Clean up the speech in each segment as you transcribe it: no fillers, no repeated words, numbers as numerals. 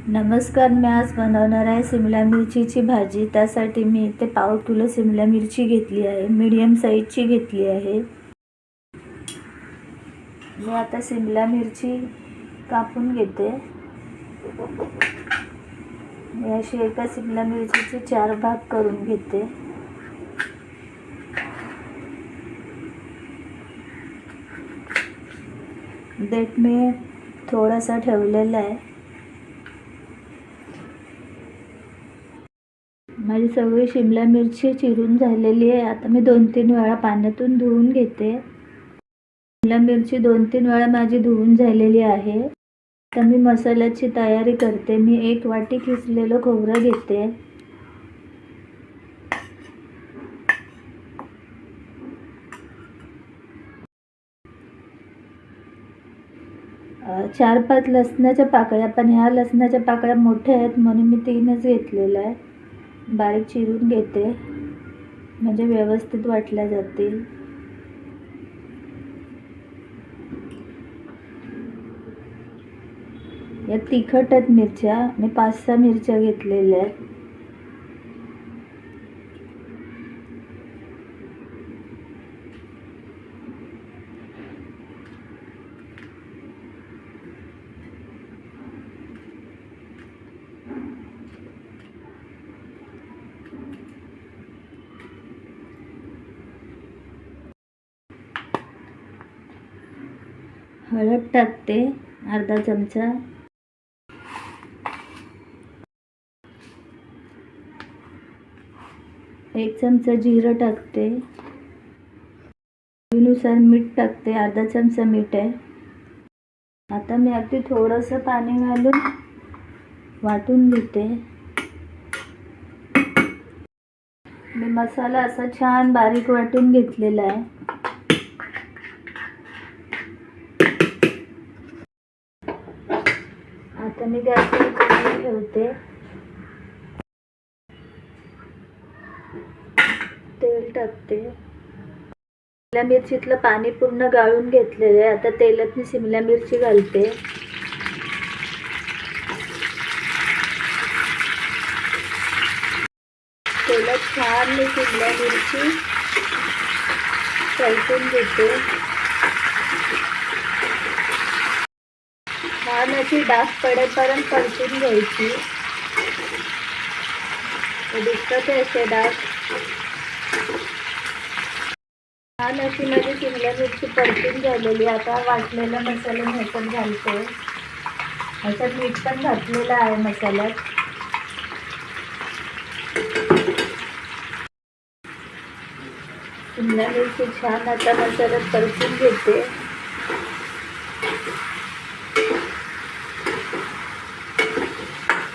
नमस्कार, मी आज बनवणार आहे शिमला मिरचीची भाजी। त्यासाठी मी इथे पाव किलो शिमला मिरची घेतली आहे, मीडियम साईजची घेतली आहे। मी आता शिमला मिरची कापून घेते। मी अशी एका शिमला मिरचीचे 4 भाग करून घेते। देठ मी थोडासा ठेवलेला आहे। माझी सगळी शिमला मिरची चिरून झालेली आहे। आता मी 2-3 वेळा पाण्यातून धुवून घेते। शिमला मिरची 2-3 वेळा माझी धुवून झालेली आहे। आता मी मसाल्याची तयारी करते। मी 1 वाटी किसलेलं खोबरं घेते। 4-5 लसणाच्या पाकळ्या, पण ह्या लसणाच्या पाकळ्या मोठ्या आहेत म्हणून मी 3च घेतलेल्या आहे। बारीक चिरून घेते म्हणजे व्यवस्थित वाटल्या जातील। या तिखट आहेत मिरच्या, मी 5-6 मिरच्या घेतलेल्या आहेत। हळद टाकते अर्धा चमचा। एक चमचा जिरं टाकते। चवीनुसार मीठ टाकते, अर्धा चमचा मीठ आहे। आता मी अगदी थोडंसं पाणी घालून वाटून घेते। मी मसाला असा छान बारीक वाटून घेतलेला आहे। आता मी गॅसवर कढई ठेवते। तेल टाकते। शिमला मिरचीतलं पाणी पूर्ण गाळून घेतलेलं आहे। आता तेलात मी शिमला मिरची घालते। तेलात छान मी शिमला मिरची परतून घेते। छान अशी डाग पडेपर्यंत परतून घ्यायची। दिसतात असे डाग। छान अशी माझी शिमला मिरची परतून झालेली। आता वाटलेला मसाला ह्याच्यात घालते। ह्याच्यात मीठ पण घातलेलं आहे मसाल्यात। शिमला मिरची छान आता मसाल्यात परतून घेते।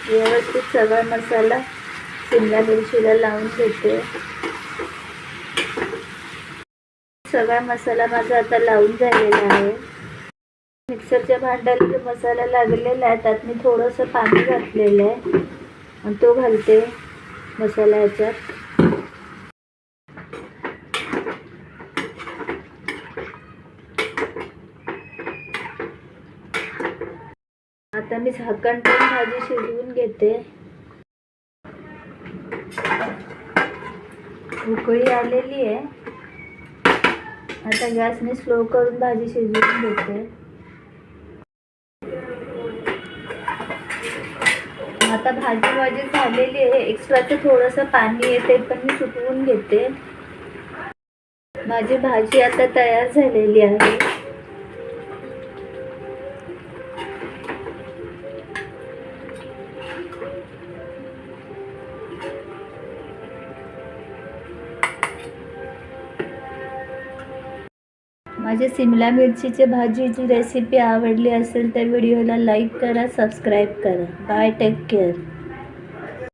व्यवस्थित सगळा मसाला शिमला मिरचीला लावून घेते। सगळा मसाला माझा आता लावून झालेला आहे। मिक्सरच्या भांड्याला जो मसाला लागलेला आहे त्यात मी थोडंसं पाणी घातलेलं आहे आणि तो घालते मसाला ह्याच्यात। आता मी झाकण ठेवून भाजी शिजवून घेते। उकळी आलेली आहे। आता गॅस मी स्लो करून भाजी शिजवून घेते। आता भाजी माझी झालेली आहे। एक्स्ट्राचं थोडंसं पाणी आहे ते पण मी सुकवून घेते। माझी भाजी आता तयार झालेली आहे। माझी शिमला मिरचीची भाजीची रेसिपी आवडली असेल तर व्हिडिओला लाईक करा, सबस्क्राईब करा। Bye, take care.